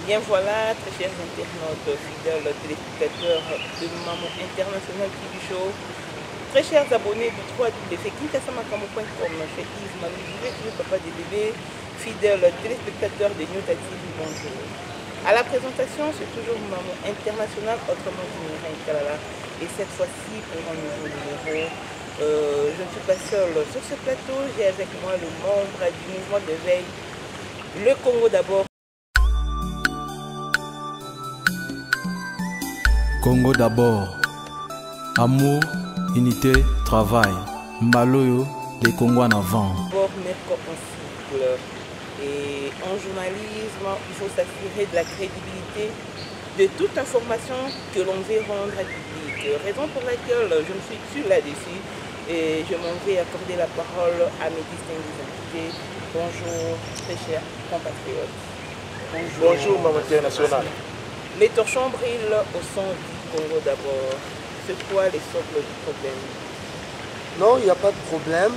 Bien voilà, très chers internautes, fidèles téléspectateurs de Maman International TV Show, très chers abonnés du 3W.kinkasamakamu.com, chez Yves Malou, papa des bébés, fidèles téléspectateurs de New TV, bonjour. À la présentation, c'est toujours Maman International, autrement dit Mireille Kalala, et cette fois-ci pour un nouveau numéro. Je ne suis pas seule sur ce plateau, j'ai avec moi le membre du mouvement d'éveil, le Congo d'abord. Congo d'abord. Amour, unité, travail. Mbaloyo, les Congo en avant. D'abord, mettre en cycle. Et en journalisme, il faut s'assurer de la crédibilité de toute information que l'on veut rendre à public. Raison pour laquelle je me suis dessus là-dessus et je m'en vais accorder la parole à mes distingués invités. Bonjour, très chers compatriotes. Bonjour, Maman International. Les torchons brillent au son du Congo d'abord. C'est quoi les socles du problème? Non, il n'y a pas de problème.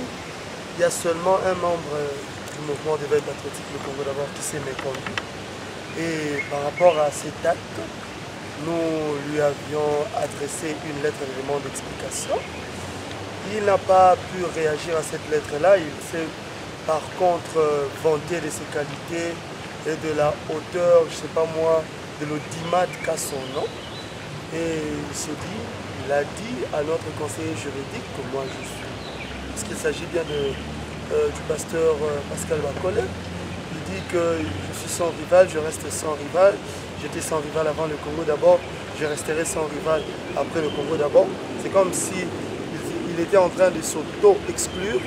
Il y a seulement un membre du mouvement d'éveil patriotique, le Congo d'abord, qui s'est méconduit. Et par rapport à cet acte, nous lui avions adressé une lettre d'élément d'explication. Il n'a pas pu réagir à cette lettre-là. Il s'est par contre vanté de ses qualités et de la hauteur, je ne sais pas moi, de l'audimat qu'a son nom. Et il a dit à notre conseiller juridique que moi je suis, parce qu'il s'agit bien du pasteur Pascal Bakole, il dit que je suis sans rival, je reste sans rival, j'étais sans rival avant le Congo d'abord, je resterai sans rival après le Congo d'abord. C'est comme si il était en train de s'auto-exclure,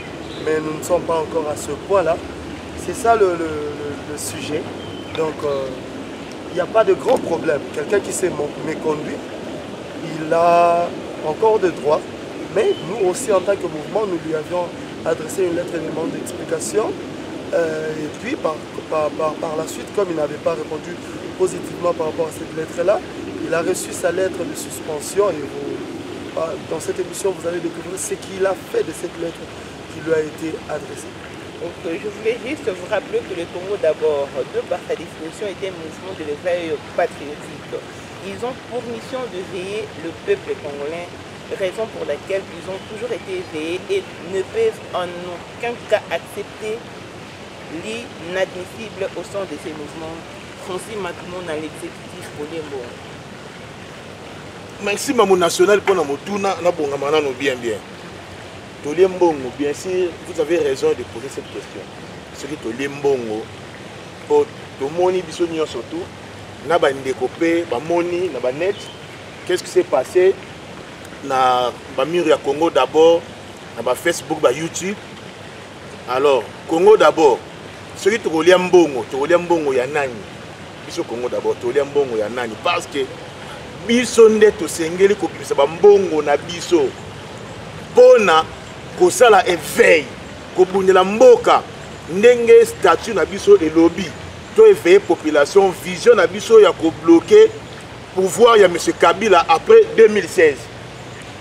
mais nous ne sommes pas encore à ce point-là. C'est ça le sujet. Donc, il n'y a pas de grand problème. Quelqu'un qui s'est méconduit, il a encore des droits. Mais nous aussi, en tant que mouvement, nous lui avions adressé une lettre d'élément d'explication. Et puis, par la suite, comme il n'avait pas répondu positivement par rapport à cette lettre-là, il a reçu sa lettre de suspension. Et dans cette émission, vous allez découvrir ce qu'il a fait de cette lettre qui lui a été adressée. Donc, je voulais juste vous rappeler que le Congo d'abord, de par sa définition, est un mouvement de l'éveil patriotique. Ils ont pour mission de veiller le peuple congolais, raison pour laquelle ils ont toujours été éveillés et ne peuvent en aucun cas accepter l'inadmissible au sein de ces mouvements. Francis Macron dans l'exécutif Polembo. Merci Maman National pour nous donner bien. Toliembongo, bien sûr, vous avez raison de poser cette question. Ce qui est Toliembongo, pour Tomoni Bissonio surtout, na ba ndekopé, ba moni, na ba net. Qu'est-ce qui s'est passé na ba mur ya Congo d'abord, na ba Facebook, ba YouTube. Alors, Congo d'abord, ce qui est Toliembongo ya nani. Biso Congo d'abord, Toliembongo ya nani parce que biso ndeto sengeli ko bimisa ba mbongo na biso. Pona kosala éveil kobundela mboka ndenge statut na biso elobi to éveiller population vision na biso ya ko bloquer pouvoir ya monsieur Kabila après 2016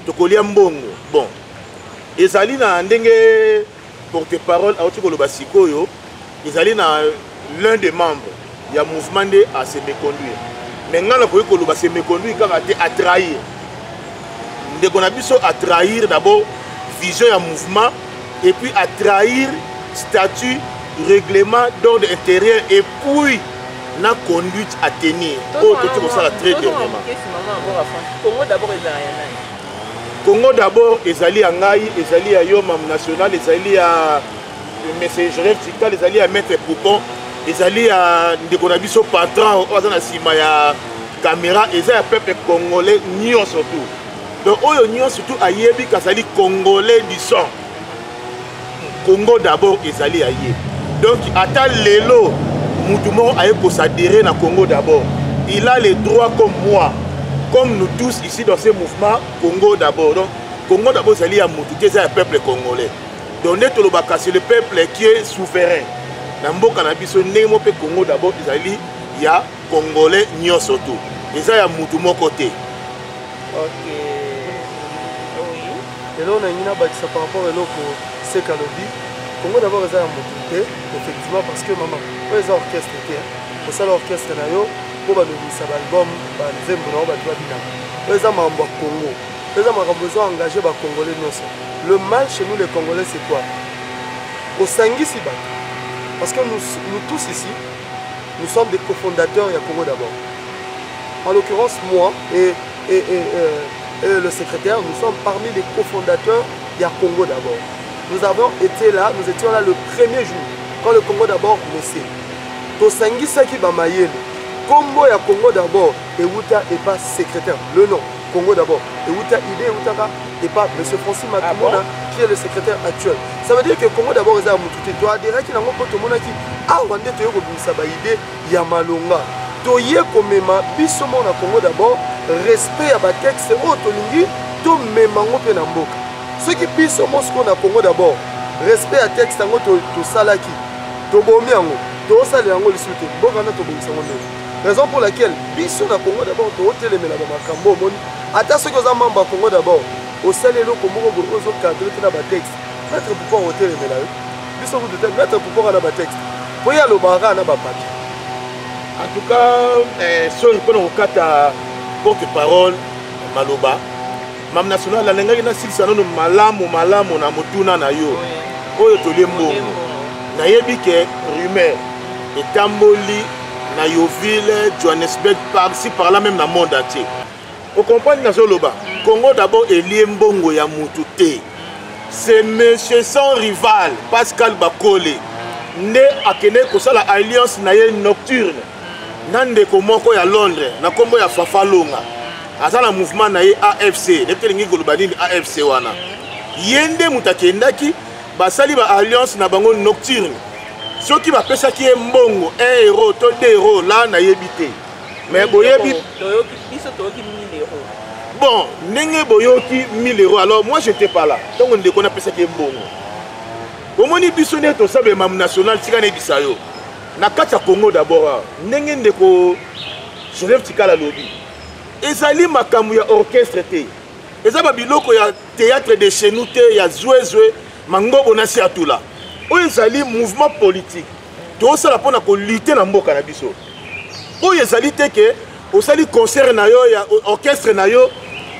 to kolia mbongo bon ezali na ndenge porte-parole auti koloba sikoyo ezali na l'un des membres ya mouvement de à se méconduire mais ngala ko koloba se méconduire kaka te à trahir ndeko na biso à trahir d'abord vision et mouvement et puis à trahir statut, règlement d'ordre intérieur et puis la conduite à tenir. Oh, tout ça très dernièrement. Congo d'abord ezali à Ngai, ezali à Yomam National, ezali à Message Vertical, ezali à Maître Poupon, ezali à Ndekonabiso Patron, Ozana Simaya caméra, ezali à peuple congolais nion surtout. Donc oyo nion surtout à Yebi Kazali congolais du sang. Congo d'abord ezali à Yebi. Donc ata lelo Moutoumon a s'adhérer na Congo d'abord. Il a les droits comme moi. Comme nous tous ici dans ce mouvement, Congo d'abord. Donc, Congo d'abord, c'est lié à Moutouké, c'est le peuple congolais. Donc, c'est le peuple qui est souverain. Dans le cannabis, Congo d'abord, il y a Congolais, Nyon surtout. Et ça, il y a Moutoumon côté. Ok. Oui. Et là, on a une bâtisse par rapport à l'autre, c'est Kalobi. Congo d'abord, il y a Moutouké, effectivement, parce que maman, il y a un orchestre. Pour ça, l'orchestre, pour balobisa l'album banzembo na bato babina eza mambo Congo eza mambo besoin engager ba congolais nyonso. Le mal chez nous les congolais c'est quoi? Au sangisi ba parce que nous tous ici nous sommes des cofondateurs ya Congo d'abord. En l'occurrence moi et le secrétaire, nous sommes parmi les cofondateurs ya Congo d'abord. Nous avons été là, nous étions là le premier jour quand le Congo d'abord naissait. To sangisa ki ba mayele Combo ya Congo d'abord, et Outa est pas secrétaire. Le nom, Congo d'abord. Et Outa, idée, Outa et pas M. Francis Matumona, qui est le secrétaire actuel. Ça veut dire que Congo d'abord est à Moutouté. Tu as des gens qui n'ont pas qui ah, on a dit que ça va idée, Yamalonga. Tu y es comme ma bisomon à Congo d'abord, respect à ma texte, autolingi, tout même en Penamboka. Ceux qui bisomon ce qu'on a Congo d'abord, respect à texte, tu salaki, tu bomiango, tu salango le soutien, bon, on a tout bon. Raison pour laquelle, biso na Congo d'abord, tu hôtel mais la makambo moni. Ata ceux qui ont membre Congo d'abord, au salelo comme on veut cadrer dans la texte. Mettre pour hôtel mais là. Biso vous de mettre pour la texte. Pour y aller au bar na ba papier. En tout cas, sur le plan kata porte-parole Maloba, Mam national la lenga na six sanono malamu na mutuna na yo. Oyo to lembo. Na yebi ke rumeur etamboli na Yoville, Johannesburg, par-ci, par-là, même dans le monde entier. Vous comprenez, Congo d'abord est lié mbongo ya Moutouté. C'est monsieur sans rival, Pascal Bakole. Né à Kene, que la alliance nocturne. Nande komoko ya Londres, na kombo ya Fafalonga. Asa na mouvement na AFC, neptelingi golobani AFC wana. Yende mutakendaki, basali ba alliance na bango nocturne. Ceux qui va pêcher qui est mbongo, 1 euro, 2 euros, là, n'a yébité. Mais boyebi. Bon, n'engé boyoki 1000 euros. Alors moi, je n'étais pas là. Donc on ne connaît pas ce qui est mbongo. Au moins, il y a tout ça, même national, si on est bisayo. Na kata Congo d'abord, n'engé ndeko, je lève tika la lobby. Et ça li makamu ya orchestre te. Et ça babiloko ya théâtre de chez nous te, ya zoué mango bonasi à tout là. Oyo ezali mouvement politique. To sala pona ko lutter na mboka na biso. Oyo ezali te ke osali concert na yo ya orchestre na yo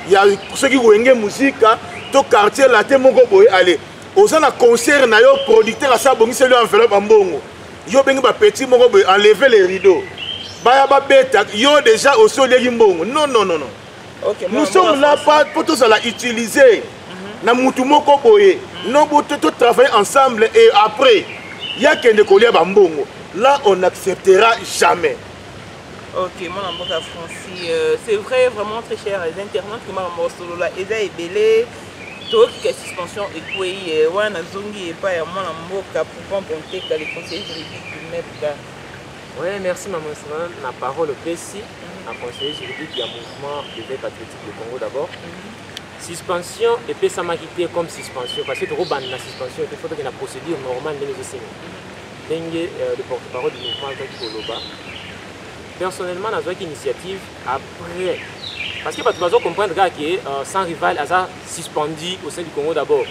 ya ceux qui wenge musique to quartier la te moko boye aller. Osana concert na yo producteur asa bongisi le enveloppe mbongo. Yo bengi ba petit moko boye enlever les rideaux. Baya ba beta yo déjà osoli mbongo. Non. Okay, nous sommes là pour tous la utiliser. Na mutu moko boye. Non, pour tout travailler ensemble et après, il y a qu'un décollier bambongo. Là, on n'acceptera jamais. Ok, mon amour Francis, c'est vrai, vraiment très cher. Les internautes qui m'ont solo là, ils ont belé, tout qui est suspension et quoi, ouais, na zongi et pas mon amour pour compter que les conseillers juridiques du MEPGA. Oui, merci maman. La parole au précis, à conseiller juridique, il y a un mouvement de veille patriotique du Congo d'abord. Suspension et puis ça m'a quitté comme suspension parce que tu as la suspension il faut que la procédure normale de nos signes. Le porte-parole du mouvement avec Koloba. Personnellement, dans une initiative après parce que tu vas comprendre que sans rival a suspendu au sein du Congo d'abord.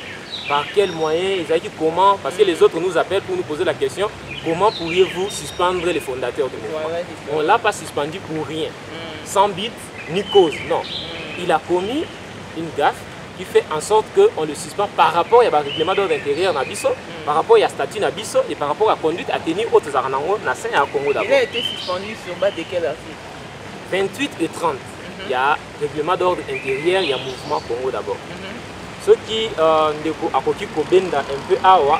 Par quel moyen ils ont comment parce que les autres nous appellent pour nous poser la question comment pourriez-vous suspendre les fondateurs du mouvement? On ne l'a pas suspendu pour rien, sans but ni cause, non. Il a commis une gaffe qui fait en sorte qu'on le suspend par rapport à règlement d'ordre intérieur na biso, par rapport à statut na biso et par rapport à conduite à tenir autres arrangements na sein à Congo d'abord. Il a été suspendu sur base de quel article? 28 et 30. il y a règlement d'ordre intérieur, il y a mouvement Congo d'abord. Ce qui a un peu awa,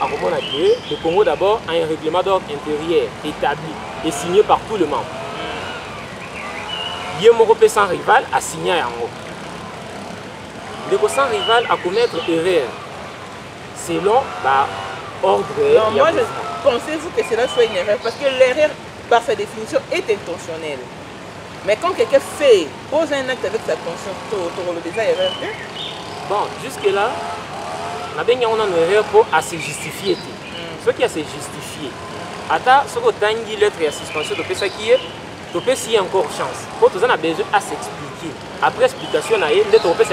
le Congo d'abord a un règlement d'ordre intérieur établi et signé par tous les membres. Yemorope sans rival a signé un mot. Le sans rival a commettre erreur selon ordre. Non, moi, pensez-vous que cela soit une erreur? Parce que l'erreur, par sa définition, est intentionnelle. Mais quand quelqu'un pose un acte avec sa conscience, tu le déjà erreur. Bon, jusque-là, on a une erreur pour se justifier. Ce qui a se justifié. Attends, ce que tu as dit, lettre et suspension, tu peux s'il y a encore chance. Pour tout ça, on a besoin à s'expliquer. Après explication, on a une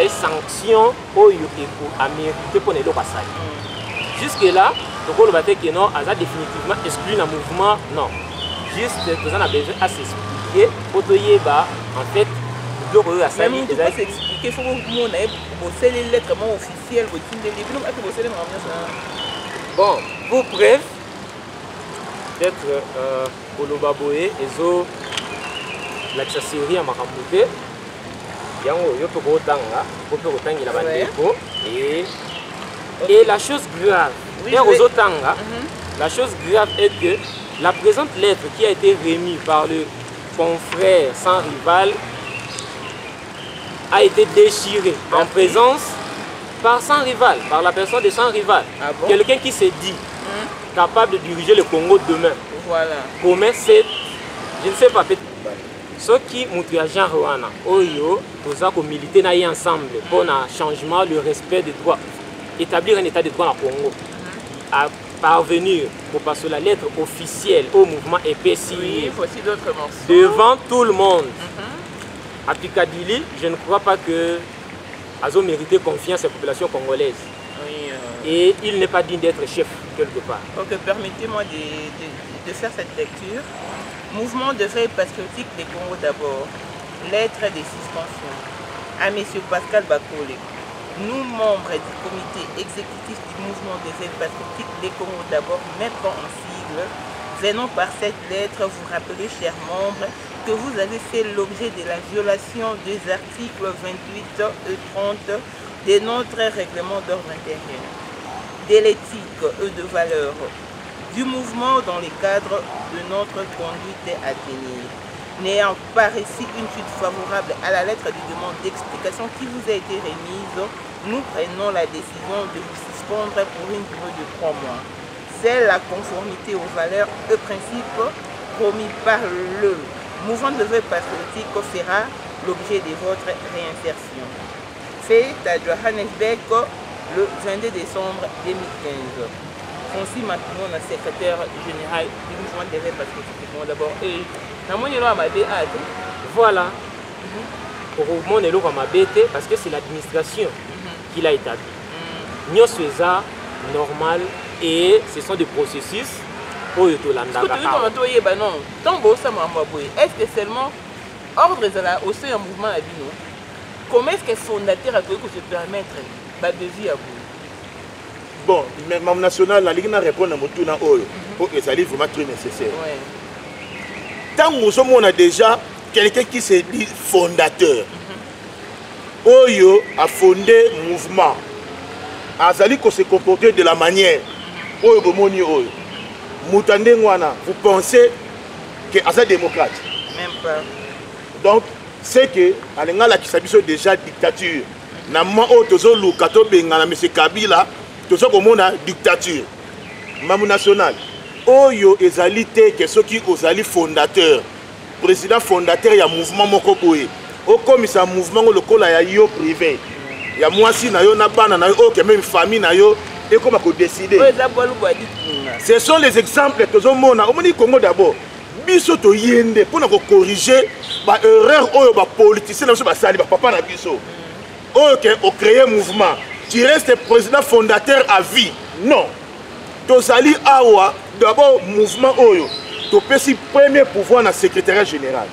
sanction à mériter pour les deux passages. Jusque-là, le bâtiment qui non, a définitivement exclu le mouvement. Non. Juste, tout ça, on a besoin à s'expliquer. Pour te dire, en fait, même on peut s'expliquer, il faut bosser les lettres officielles, bon, pour preuve, peut-être Olobaboe et Zo, l'accessoire à Makamouté, et la chose grave, la chose grave est que la présente lettre qui a été remise par le confrère sans rival a été déchirée en présence par sans rival, par la personne de sans rival. Ah bon? Quelqu'un qui s'est dit capable de diriger le Congo demain. Voilà. Comment c'est, je ne sais pas, ce qui montre à Jean Rwanda, Oyo, nous avons milité ensemble pour un changement, le respect des droits, établir un état de droit au Congo, à parvenir pour passer la lettre officielle au mouvement EPCI devant tout le monde. À Picadilly, je ne crois pas que Azo méritait confiance à la population congolaise. Oui, et il n'est pas digne d'être chef quelque part. Ok, permettez-moi de faire cette lecture. Mouvement de veille patriotique des Congo d'abord. Lettre de suspension à M. Pascal Bakole. Nous, membres du comité exécutif du mouvement de veille patriotique des Congo d'abord, mettant en sigle, venons par cette lettre vous rappeler, chers membres, que vous avez fait l'objet de la violation des articles 28 et 30 de notre règlement d'ordre intérieur, de l'éthique et de valeur du mouvement dans le cadre de notre conduite à tenir. N'ayant pas reçu une suite favorable à la lettre de demande d'explication qui vous a été remise, nous prenons la décision de vous suspendre pour une durée de 3 mois. C'est la conformité aux valeurs et principes promis par le mouvement de veille patriotique fera l'objet de votre réinsertion. Fait à Johannesburg le 22 décembre 2015. Francis Makinon, secrétaire général du mouvement de veille patriotique d'abord. Et voilà. Au Nelo Ramabete, parce que c'est l'administration qui l'a établi. Nous faisons normal et ce sont des processus. Est-ce que seulement ordre au sein du mouvement à Bino? Comment est-ce que le fondateur a pu se permettre de vie à vous? Bon, le membre national, la Ligue n'a répondu à mon tour pour que ça soit vraiment très nécessaire. Tant que nous a déjà quelqu'un qui s'est dit fondateur, Oyo a fondé le mouvement. Azali ko se comporter de la manière Oyo bomoni Oyo. Moutande Ngwana, vous pensez que Asa démocrate? Même pas. Donc, c'est que Alengala qui s'habille déjà dictature. Nama o tozo lukato benga na M. Kabila, tozo komona dictature. Mamu national. Oyo ezalité que ceux qui osali fondateur, président fondateur ya mouvement moko boye. O komisa mouvement le kola ya yo privé. Ya mwasi na yo na bana na yo o même famille na yo et comment décider. Ce sont les exemples que nous avons. Au Congo d'abord, biso to yende pour nous corriger ba erreur oyo ba politicien na ba sali ba papa na biso. OK, au créer mouvement, tu restes président fondateur à vie. Non. To sali awa d'abord mouvement oyo. To pesi premier pouvoir na secrétaire général.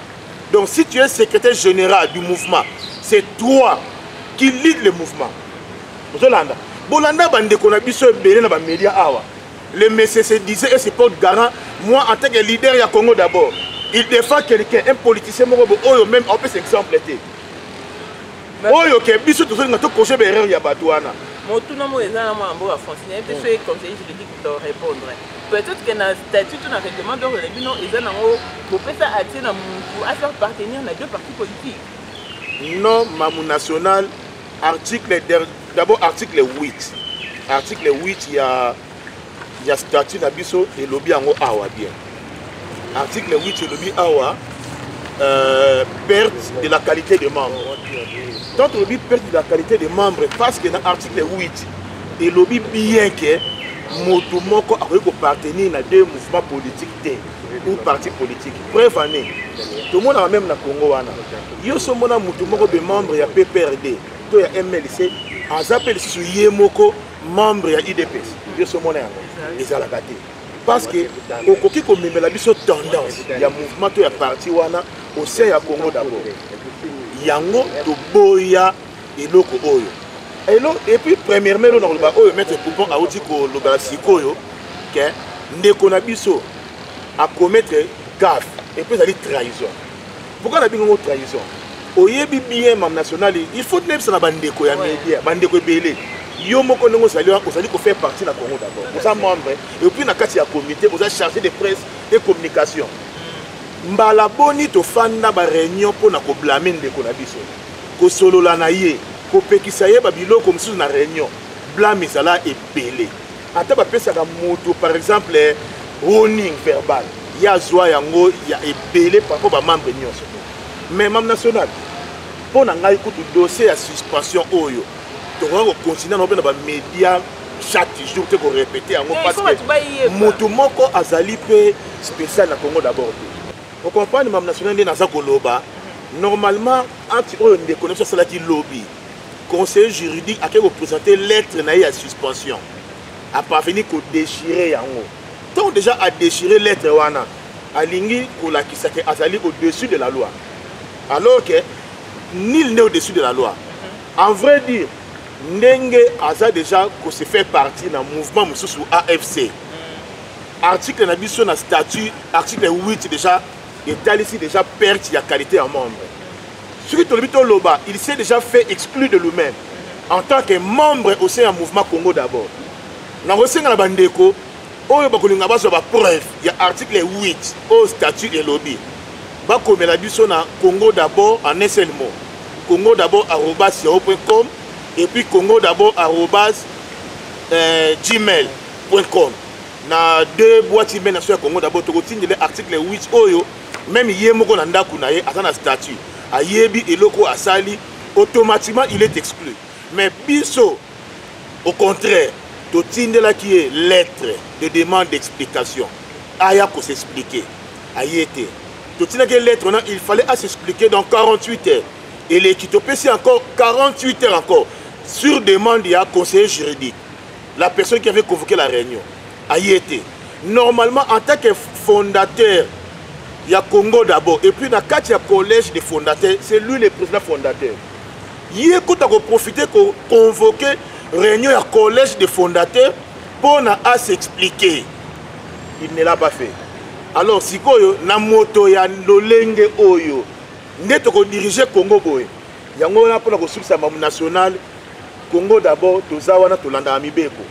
Donc si tu es secrétaire général du mouvement, c'est toi qui lead le mouvement. Zolanda. Bolanda bande qu'on a biso belé na ba média awa. Le monsieur se disait et se porte garant. Moi en tant que leader ya Congo d'abord, il défend quelqu'un, un politicien moko oyo même on peut s'exempléter. oyo ke biso tozolinga tokoche baerreur ya bato wana motuna mo eza na mwa mboka fonctionnaire mpe so conseiller juridique to répondre peut-être que na statut to na règlement d'ordre de bino eza nango kopesa accès na mutu à faire partenir na deux partis politiques non mamu national article d'abord article 8 article 8 ya statut na biso elobi yango awa bien article 8 elobi awa perte de la qualité de membre. Tant on dit perte de la qualité de membre, parce que dans l'article 8, il lobby bien que Motomoko a appartenir à deux mouvements politiques ou partis politiques. Bref, année. Tout le monde a même dans le Congo. Il y a ce moment où des membres, il y a PPRD, il y a MLC, ils appellent ce Yemoko membre de l'IDPS. Il y a ce moment ils ont la gâté. Parce que au coquille comme la biso tendance, il y a mouvement qui est parti au sein du Congo d'abord. Yango to boya et loko oyo. Et puis premièrement on va mettre coupon à outil ko loba sikoyo que ndeko na biso a commettre gaffe et puis ça dit trahison. Pourquoi la bingo trahison? Oyebi bien mam national, il faut même ça na bandeko ya média, bandeko belé. Yo moko ndongo sali ko faire partie na Congo d'abord. Vous êtes membre et puis na kati ya comité, vous êtes chargé de presse et communication. Mbala boni to fanda ba réunion pour na ko blâmer ndeko na biso. Ko solola na ye, ko pekisa ye ba biloko msusu na réunion. Blâme sala ebelé. Ata ba pesa ka moto par exemple warning verbal. Ya zwa yango ya ebelé par rapport ba membre nyonso. Mais mam national pour na ngai kutu dossier ya suspension oyo. Tu vas continuer dans les médias chaque jour, tu vas répéter parce que Motomoko azali pe spécial na Congo d'abord. Vous comprenez, Mme Nationale de Naza Koloba, normalement, entre des connexions sur la lobby, conseiller juridique a représenté lettre à suspension, à parvenir qu'au déchirer yango. Donc déjà à déchirer lettre wana, à lingi kola kisake azali au-dessus de la loi. Alors que nul n'est au-dessus de la loi. En vrai dire, Ndenge a déjà se fait partie d'un mouvement sous AFC. Article na biso na statut, article 8 déjà, est ici déjà perte la qualité en membre. Celui qui Loba, il s'est déjà fait exclure de lui-même en tant que membre au sein du mouvement Congo d'abord. Dans le sein de la bandeko, il y a preuve, il y a article 8 au statut et lobby. Comme la biso na Congo d'abord en un seul mot. Congo d'abord @yahoo.com et puis Congo d'abord @gmail.com. Na deux boîtes email sur Congo d'abord tu continues l'article 8 oyo même yemoko na ndaku na ye atana statut ayebi eloko asali automatiquement il est exclu. Mais biso au contraire to tindela qui est lettre de demande d'explication aya ko s'expliquer ayete to tindela que lettre on il fallait s'expliquer dans 48 heures et l'équipe PC encore 48 heures encore sur demande du conseiller juridique, la personne qui avait convoqué la réunion, a y été. Normalement, en tant que fondateur, il y a Congo d'abord, et puis dans le collège des fondateurs, c'est lui le président fondateur. Il y a profité pour convoquer la réunion du collège des fondateurs pour s'expliquer. Il ne l'a pas fait. Alors, si vous avez moto ya lolenge oyo, vous avez dirigé Congo boy. Il y a un national. Congo d'abord, Tozawana, Tolanda Amibeko.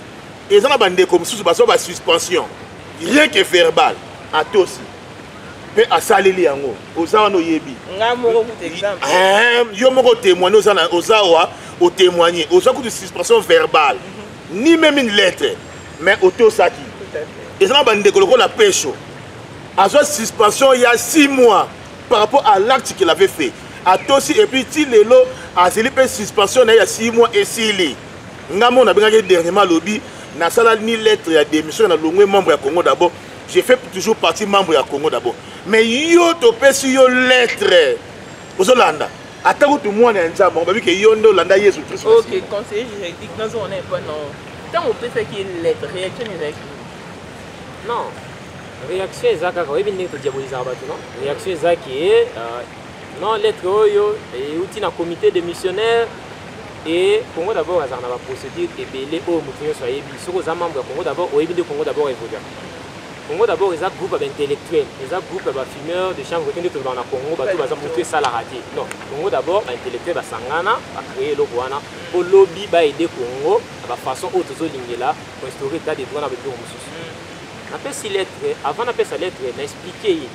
Et ça, bande comme sous la suspension. Rien que verbal. À tous. Mais à Salili Yango. Ozawano Yebi. Yomoko témoigner aux Ozawa, au témoigner. Aux de suspension verbale. Ni même une lettre. Mais au Tosaki. Et ça, bande comme la pêche. À sa suspension, il y a 6 mois. Par rapport à l'acte qu'il avait fait. À Tossi et puis Tilelo a fait suspension il y a 6 mois et 6 li. Ngamo na benga dernièrement lobby na sala ni lettre ya démission na longwe membre ya Congo d'abord. J'ai fait toujours partie membre ya Congo d'abord. Mais yo to pesi yo lettre. Ozolanda. Atako tout moi na nzamba on va dire que yo ndo landa Yesu Christ. OK, conseiller juridique dans on est pas non. Tant on peut faire qui lettre réaction exacte. Non. Réaction exacte quand il vient de diaboliser abatu non. Réaction exacte qui est non, lettre oyo et outil na comité de missionnaires et Congo d'abord azana ba procédure et belé au mutunyo soyebi soko za membre Congo d'abord oyebi de Congo d'abord évoluer. Congo d'abord, ils ont un groupe d'intellectuels, ils ont un groupe de fumeurs de chambre qui sont dans le Congo, ils ont montré ça la raté. Non, Congo d'abord, intellectuels, ils Sangana, ils créé le Rwanda, pour lobby, ils aider Congo, de la façon haute aux Lingela, pour instaurer l'état des droits dans le bureau. On appelle ces lettres, avant d'appeler sa lettre, on a expliqué.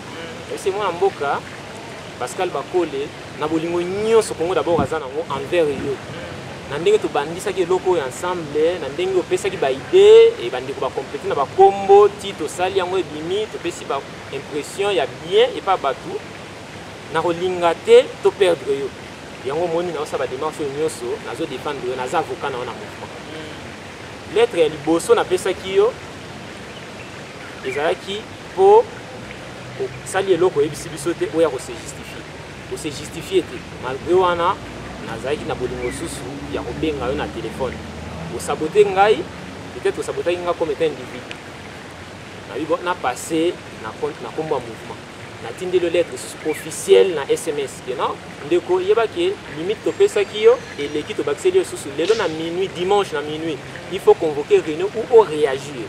C'est moi en Boka, Pascal Bakole, na bolingo nyonso Congo d'abord aza nango envers yo. Na ndenge to bandisaki eloko ensemble, na ndenge opesaki ba idée et bandeko ba compléter na ba combo ti to sali yango ebimi to pesi ba impression ya bien et pas batou. Na kolinga te to perdre yo. Yango moni na osa ba démarche nyonso nazo défendre yo naza avocat na mouvement. Lettre ya liboso na pesaki yo ezalaki po sali eloko ebisi biso te oya ko se justifier. Ko se justifier te malgré wana nazaki na bolingo susu ya kobenga yo na téléphone. Ko saboter ngai peut-être saboter ngai comme étant individu. Na bibo na passé na compte na komba mouvement. Na tindi le lettre officielle na SMS que non ndeko yebaki limite to pesaki yo et l'équipe to baxeli yo susu lelo na minuit dimanche na minuit il faut convoquer réunion ou réagir.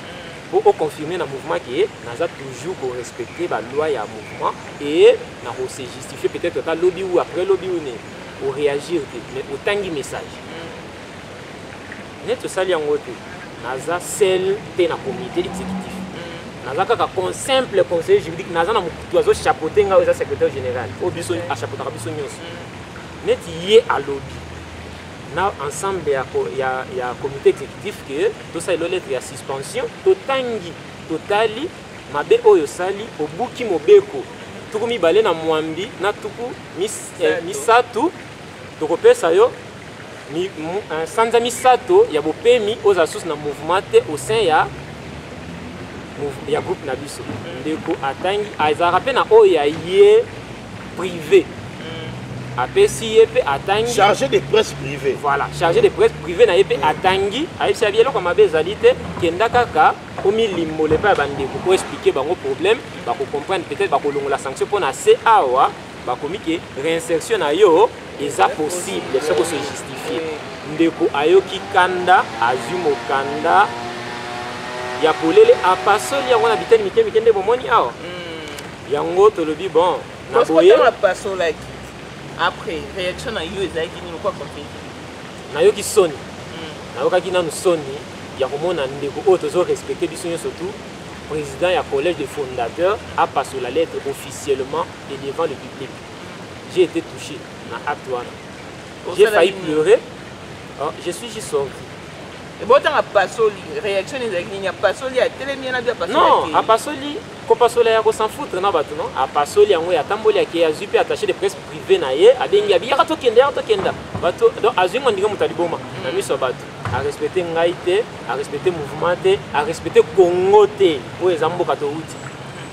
Pour confirmer dans le mouvement qui est, nous avons toujours respecté la loi et le mouvement et nous avons justifié peut-être que lobby ou après lobby ou réagir, mais autant de messages. Nous avons sali en côté, nous avons celle de la comité exécutif. Nous avons un simple conseiller juridique, nous avons chapeauté le secrétaire général, au biso à chapeauter le biso nyos. Nous avons à lobby. Na ensemble il y a comité exécutif que tout ça est lettre ya suspension totangi totali mabe oyo sali obuki mobeko tukumi balé na mwambi na tuku misatu tokopesa yo sanza misato ya bopemi aux asus na mouvement au sein ya groupe na biso ndeko atangi azarape na oyo ya ye privé. Chargé de presse privée. Voilà, chargé de presse privée na yepe atangi, aïe bielo comme abezalité, kenda kaka, omi limole pa bande pour expliquer bango problème, ba ko comprendre peut-être ba ko longo la sanction pour na CAwa, ba komi ke réinsertion na yo, eza possible, ce ko se justifier. Ndeko ayoki kanda, azumo kanda, ya polele apasoli yango na biteni mikende bomoni awa. Yango to lobi bon, na boye la pasola. Après, réaction à yo ezaki ni quoi compter. Na yo ki soni. Na yo kaki na nous soni, ya komona ndeko o tozo respecter biso surtout président ya collège de fondateurs a passé la lettre officiellement et devant le public. J'ai été touché na acte wana. J'ai failli pleurer. Oh, je suis juste sorti. Et bon tant a passé réaction ezaki ni a passé ya télémien na bien passé. Non, a passé ko pasoli ya ko s'en foutre na bato non a pasoli yango ya tamboli ya ke azupi attaché de presse privée na ye abengi ya biya to kenda bato donc azingo ndinga mutali boma na miso bato a respecter ngai te a respecter mouvement te a respecter Congo te o ezamboka to uti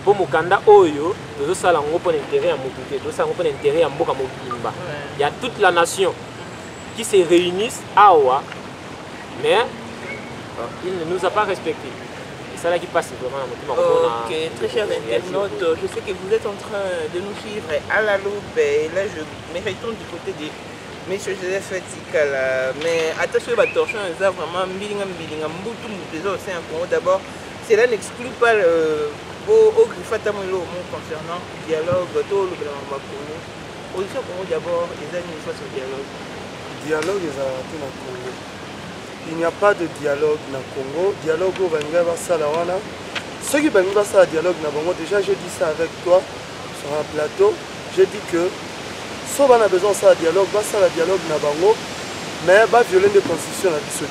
po mukanda oyo tozo sala ngo pour l'intérêt ya mutu te tozo sala ngo pour l'intérêt ya mboka mobimba il y a toute la nation qui se réunissent awa mais il ne nous a pas respecté. C'est là qui passe vraiment à mon Ok, très chers internautes, je sais que vous êtes en train de nous suivre à la loupe et là je me retourne du côté de M. Joseph Tikala. Mais attention, attention, ça vraiment c'est un Congo d'abord. Cela n'exclut pas au Griffatamolo concernant le dialogue, tout le Congo. Position Congo d'abord, les amis face au dialogue. Dialogue est à Congo. Il n'y a pas de dialogue dans le Congo. Dialogue au Bangaba Salawana. Ceux qui Bangaba Salawana dialogue dans le Congo, déjà j'ai dit ça avec toi sur un plateau. J'ai dit que si on a besoin de ça dialogue, va ça dialogue dans le Congo, mais va violer les constitutions à la c'est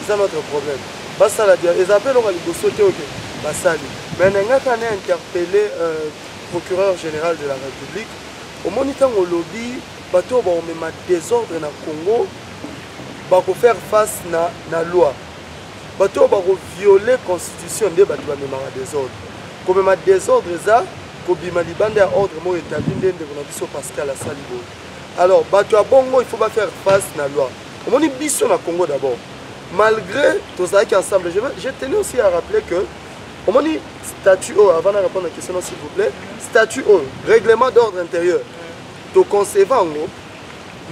ça notre problème. Va ça la dialogue. Les appels on va les sauter ok. Va ça mais on a interpellé procureur général de la République. Au moniteur au lobby, bateau on met désordre dans le Congo. Bako faire face na loi. Bato bako violer la constitution de bato ba mema désordre. Comme ma désordre ça, ko bima libande ya ordre mo établi ndende na biso Pascal Asalibo. Alors bato bongo il faut pas faire face na loi. On dit biso na Congo d'abord. Malgré tout ça qui ensemble, je tenais aussi à rappeler que on dit statut avant de répondre à la question s'il vous plaît, statut règlement d'ordre intérieur. To concevant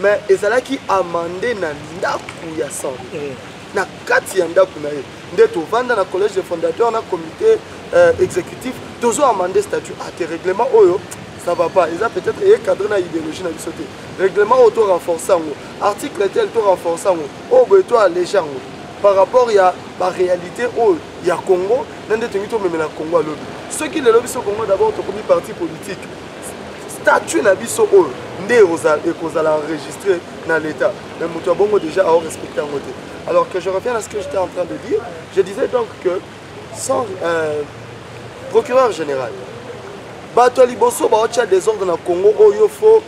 mais ezalaki amandé na ndaku ya santé na kati ya ndaku na ye nde tovanda na collège de fondateur na comité exécutif, tous ont amendé statut. Ah, tes règlements, oh, ça va pas. Ils ont peut-être cadré dans l'idéologie dans le règlement auto renforçant. Article tel auto renforçant. Oh, ben toi léger. Par rapport à la réalité, oh, il y a Congo, dans des territoires même la Congo à lobby. Ceux qui le lobby au Congo d'abord, ont commis parti politique. Statut n'a pas so oh, ndé aux enregistré dans l'État. Mais Moutou Bongo déjà a respecté en côté. Alors que je reviens à ce que j'étais en train de dire, je disais donc que sans procureur général, Bato Liboso ba ocha désordre dans Congo, il faut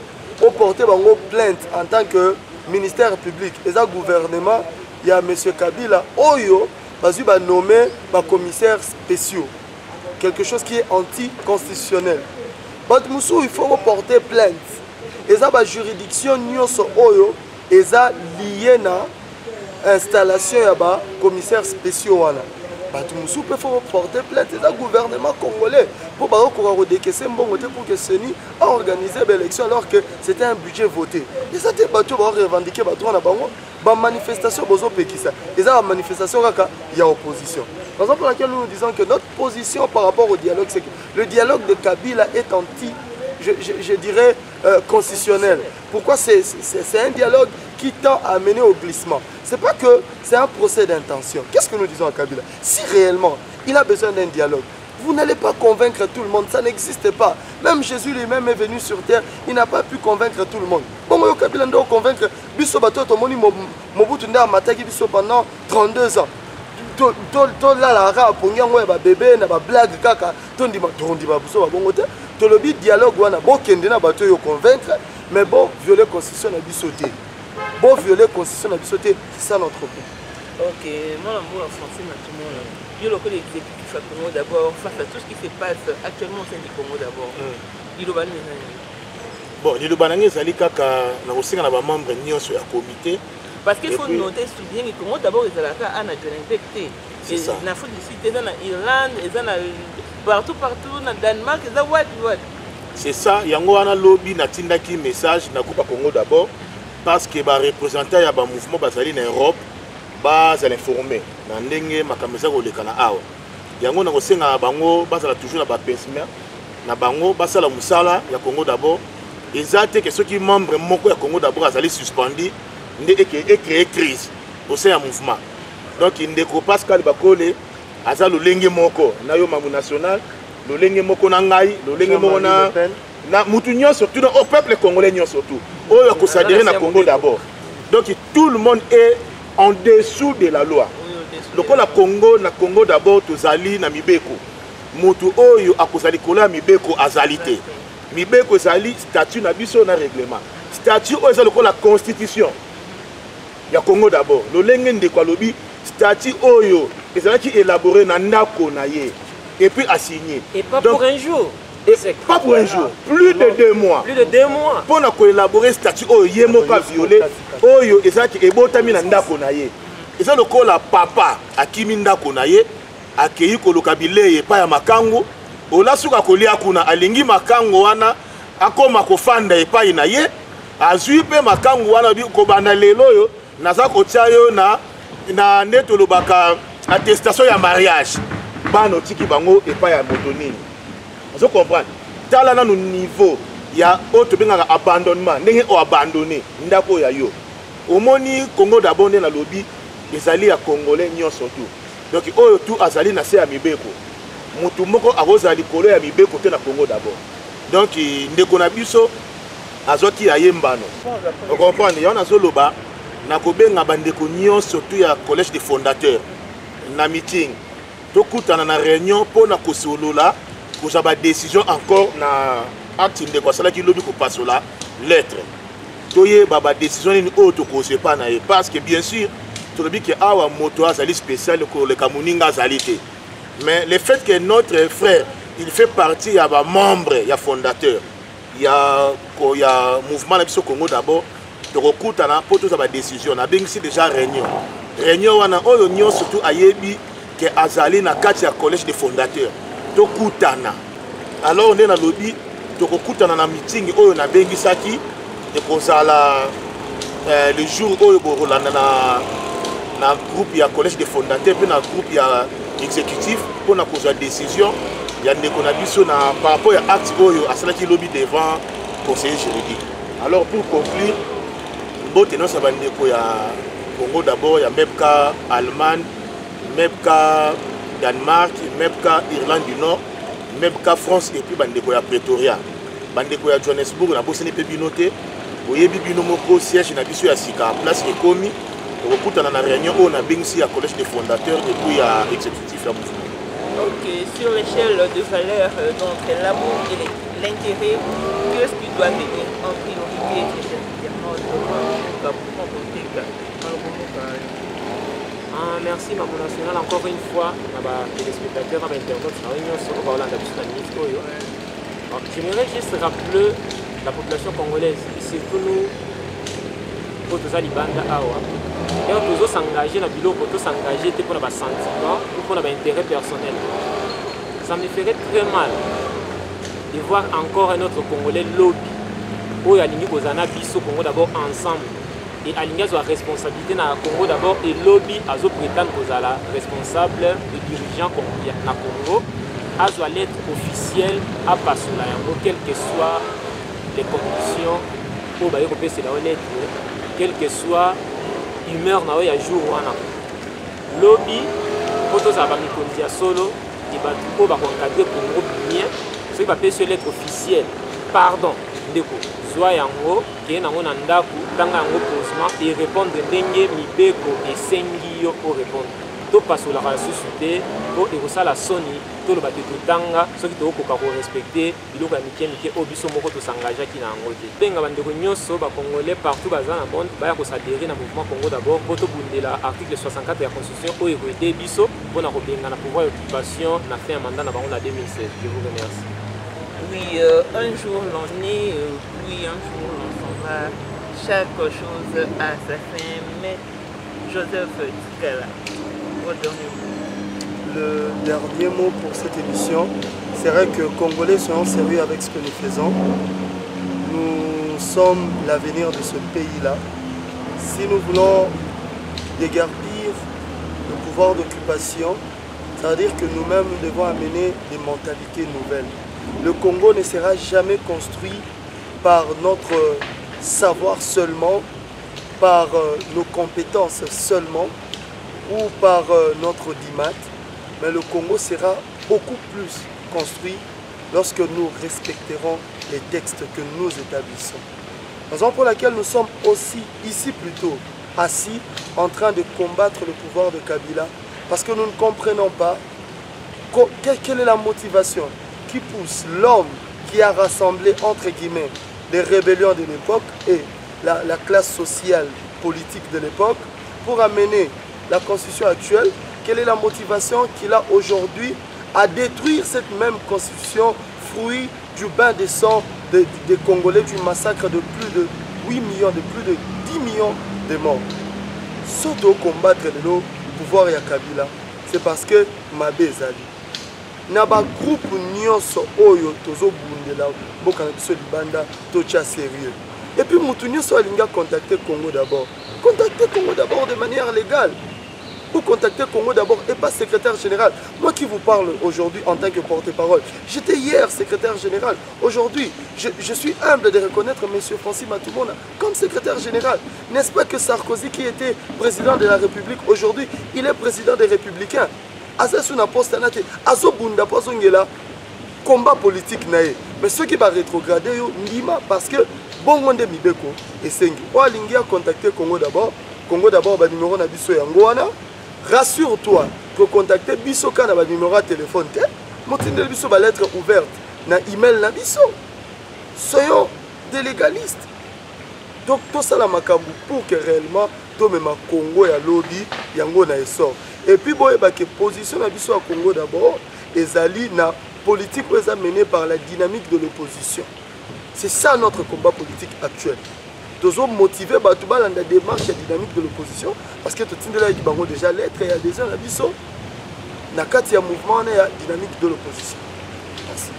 porter plainte en tant que ministère public et ça gouvernement. Il y a M. Kabila, Oyo, va nommer commissaire spéciaux. Quelque chose qui est anticonstitutionnel. Batmoussou, il faut porter plainte. Et ça, la juridiction Nyoso Oyo, et ça lié à l'installation de commissaire spéciaux. Batmoussou peut porter plainte. Et ça, le gouvernement congolais, pour décaisser pour que CENI a organisé l'élection alors que c'était un budget voté. Et ça, c'est battu pour revendiquer la manifestation et ça, la manifestation, il y a opposition. Par exemple, pour laquelle nous disons que notre position par rapport au dialogue, c'est que le dialogue de Kabila est je dirais, constitutionnel. Pourquoi c'est un dialogue qui tend à mener au glissement? C'est pas que c'est un procès d'intention. Qu'est-ce que nous disons à Kabila? Si réellement il a besoin d'un dialogue, vous n'allez pas convaincre tout le monde, ça n'existe pas. Même Jésus lui-même est venu sur terre, il n'a pas pu convaincre tout le monde. Bon, moi, Kabila doit convaincre Bisso Bato Tomoni Mobutu Nda Mataki Bisso pendant 32 ans. Là, la rare pour un bébé, na blague kaka, tondi ba Bisso ba bongo te. To le dialogue wana bon kende na bato yo convaincre, mais bon violer constitution na Bisso te. Bon violer constitution na Bisso te, c'est ça notre point. Ok, moi l'amour en français maintenant. Il y a le l'exécutif à Congo d'abord, face à tout ce qui se passe actuellement au sein du Congo d'abord. Il y a bon, il y a des membres du comité. Parce qu'il faut noter, souligner que Congo d'abord, ils ont un infecté. En Afrique du Sud, ils sont en Irlande, partout, dans le Danemark, ils sont what. C'est ça, il y a un lobby qui message dans le Congo d'abord, parce que les représentants du mouvement en Europe, bas informé na ndenge makamisa ko lekana awa yango na kosenga bango basala toujours na ba pensement na bango basala musala ya Congo d'abord ezate que ceux qui membres moko ya Congo d'abord azali suspendu ndé et créer crise au sein du mouvement donc ndeko Pascal Bakole aza lolenge moko na yo mamu national lolenge moko na ngai lolenge moko na mutunyo surtout au peuple congolais surtout oyo ko s'adhérer na Congo d'abord donc tout le monde est en dessous de la loi. Le Congo d'abord, tozali na mibeko. Mutu oyo akozali kola mibeko azalité. Mibeko zali statut na biso na règlement. Statut oyo ezali la constitution. Ya Congo d'abord. Le lenge ndeko lobi statut oyo ezali ki élaboré na ndako na ye et puis assigné. Et pas donc, pour un jour. Pas pour un jour, plus de 2 mois. Plus de 2 mois. Pour élaborer statut oyo yemoka violé, oyo ezaki ebotami na ndako na ye. Eza lokola papa akimi ndako na ye, akeyi koluka bilei epai ya makango, olasuka kolia kuna alingi makango wana akoma kofanda epai na ye, azwi pe makango wana bi kobanda lelo oyo naza kotia yo na ndeto lobaka attestation ya mariage. Bano tiki bango epai ya motonini. Vous comprenez? Tala na no niveau ya auto bengaka abandonnement ndenge o abandonné ndako ya yo. Omoni Congo d'abord na lobby ezali ya congolais nyonso tout. Donc oyo tout azali na se ya mibeko. Mutu moko akozali kolo ya mibeko te na Congo d'abord. Donc ndeko na biso azoki ya yembano. Vous comprenez? Ya na zoloba na kobenga bandeko nyonso tout ya collège des fondateurs na meeting. Tokutana na réunion pour na kosolola pour avoir décision encore na acte de quoi ça qui lobby pour passer la lettre toye baba décision ni autre cause pas na parce que bien sûr tout le que awa moto azali spécial pour le kamuninga azalité mais le fait que notre frère il fait partie ya ba membre ya fondateur il y a mouvement na biso Congo d'abord to kokutana pour tous avoir décision na bengisi déjà réunion wana oyo nyo surtout ayebi que azali na kati ya collège des fondateurs tokutana alors on est dans le lobby tokutana na meeting oyo na bengisaki et kozala le jour oyo borolanda na groupe ya collège des fondateurs puis na groupe ya exécutif pour na cause décision il y a des conditions par rapport à acte oyo à cela qui lobby devant conseiller juridique. Alors pour conclure, bon tenons ça va ndeko ya Congo d'abord, il y a même cas Allemagne, même cas Danemark, même cas Irlande du Nord, même cas France et puis bandeko ya Pretoria. Bandeko ya Johannesburg na bossé pe binoté. Boyebi bino moko siège na biso ya sika place ekomi. Okutana na réunion on a bingsi à collège des fondateurs et puis à exécutif ya mouvement. Ok, sur l'échelle de valeur donc l'amour et l'intérêt, qu'est-ce qui doit venir en priorité chez les internautes? Merci Maman National encore une fois, les téléspectateurs, les internautes, j'aimerais juste rappeler la population congolaise, surtout nous, pour tous les bandes awa, et on peut s'engager dans le bureau pour s'engager pour nos sentiments ou pour nos intérêts personnels. Ça me ferait très mal de voir encore un autre Congolais lobby où il y a l'Union au Congo d'abord ensemble. Et aligner la responsabilité dans le Congo d'abord et lobby à prétendre que la responsable de dirigeants dans le Congo à l'être officielle à passer là quelles que soient les conditions pour que c'est l'être quelle que soit l'humeur na ya jour wana lobby pour tous aba mikondi ya solo et ba tout ba encadrer Congo bien ce qui va payer sur l'être officielle pardon ndeko soit yango qui na ngona ndaku tanga yango posement et répondre ndenge mibeko et sengi yo pour répondre to passe la ressuscité pour et la soni to le bateau tanga ce qui to ko respecter biloko ya mike au biso moko to s'engager qui na ngo te benga bandeko nyonso ba congolais partout baza na monde ba ya ko s'adhérer na mouvement Congo d'abord pour to bundela article 64 de la constitution o écoité biso pour na ko benga na pouvoir occupation na fin mandat na bango na 2016. Je vous remercie. Oui, un jour l'on est, oui, un jour l'on s'en va. Chaque chose a sa fin, mais Joseph Tikala, votre dernier mot. Le dernier mot pour cette émission, c'est vrai que Congolais, soyons sérieux avec ce que nous faisons. Nous sommes l'avenir de ce pays-là. Si nous voulons déguerpir le pouvoir d'occupation, ça veut dire que nous-mêmes, nous devons amener des mentalités nouvelles. Le Congo ne sera jamais construit par notre savoir seulement, par nos compétences seulement ou par notre dimat, mais le Congo sera beaucoup plus construit lorsque nous respecterons les textes que nous établissons. Raison pour laquelle nous sommes aussi ici plutôt assis en train de combattre le pouvoir de Kabila, parce que nous ne comprenons pas quelle est la motivation qui pousse l'homme qui a rassemblé entre guillemets les rébellions de l'époque et la classe sociale politique de l'époque pour amener la constitution actuelle. Quelle est la motivation qu'il a aujourd'hui à détruire cette même constitution, fruit du bain de sang des Congolais, du massacre de plus de 8 millions, de plus de 10 millions de morts. Surtout combattre le pouvoir ya Kabila, c'est parce que Mabé Zali. Naba groupe nyonso oyo tozo bundela boka na biso libanda tocha sérieux. Et puis mutu nyonso alinga contacter Congo d'abord. Contacter Congo d'abord de manière légale. Pour contacter Congo d'abord et pas secrétaire général. Moi qui vous parle aujourd'hui en tant que porte-parole, j'étais hier secrétaire général. Aujourd'hui, je suis humble de reconnaître M. Francis Matoumona comme secrétaire général. N'est-ce pas que Sarkozy qui était président de la République, aujourd'hui, il est président des Républicains. Azasu na poste na te azo bunda pozongela combat politique nae mais ceux qui va rétrograder yo ndima parce que bongo nde mibeko esengi o alingi a contacter Congo d'abord ba numéro na biso yango wana rassure-toi que contacter biso kana ba numéro de téléphone te motindel biso ba lettre ouverte na email na biso soyons des légalistes donc tout ça la makambu pour que réellement to mema Congo ya lobby yango na essor. Et puis, bon, la position de la Congo d'abord, ezali na politique menée par la dynamique de l'opposition. C'est ça notre combat politique actuel. Nous sommes motivés par la démarche dynamique de l'opposition parce que tout le monde a déjà lettre et adhésion à l'issue. Dans le mouvement, il y a dynamique de l'opposition. Merci.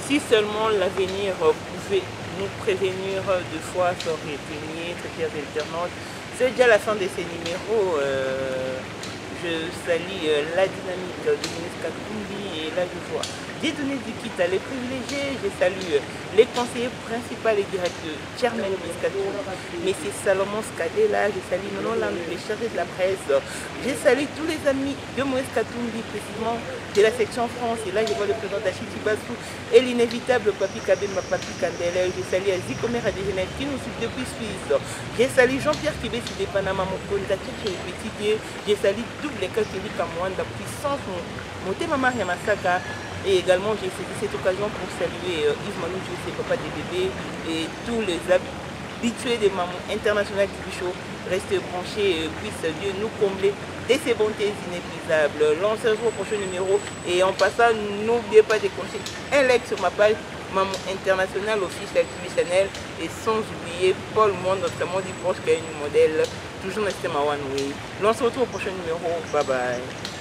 Si seulement l'avenir pouvait nous prévenir de fois sur les premiers, très chers internautes, c'est déjà la fin de ces numéros. Je salue la dynamique de Moïse Katumbi et la joie. J'ai donné du kit à les privilégiés. Je salue les conseillers principaux et directeurs, chairman Moïse Katumbi, M. Salomon Skadela. Je salue Manon Lam, les chargés de la presse. Je salue tous les amis de Moïse Katumbi, précisément de la section France. Et là, je vois le président d'Achiti Bassou et l'inévitable Papi Kabé, ma Papi Kandele. Je salue Azikomer Adégenet qui nous suit depuis Suisse. Je salue Jean-Pierre Kibé, de Panama, mon candidature chez les petits pieds. Je salue tous les catholiques à moi, la puissance, mon Maman Yamasaka. Et également, j'ai saisi cette occasion pour saluer Yves Manou, ses papas des bébés et tous les habitués des mamans internationales du show. Restez branchés, puisse Dieu nous combler de ses bontés inépuisables. Lancez-vous au prochain numéro et en passant, n'oubliez pas de cocher un like sur ma page Maman Internationale officielle TV Channel et sans oublier Paul Monde, notamment du proche qui est une modèle, toujours dans le système One Way. On se retrouve au prochain numéro. Bye bye.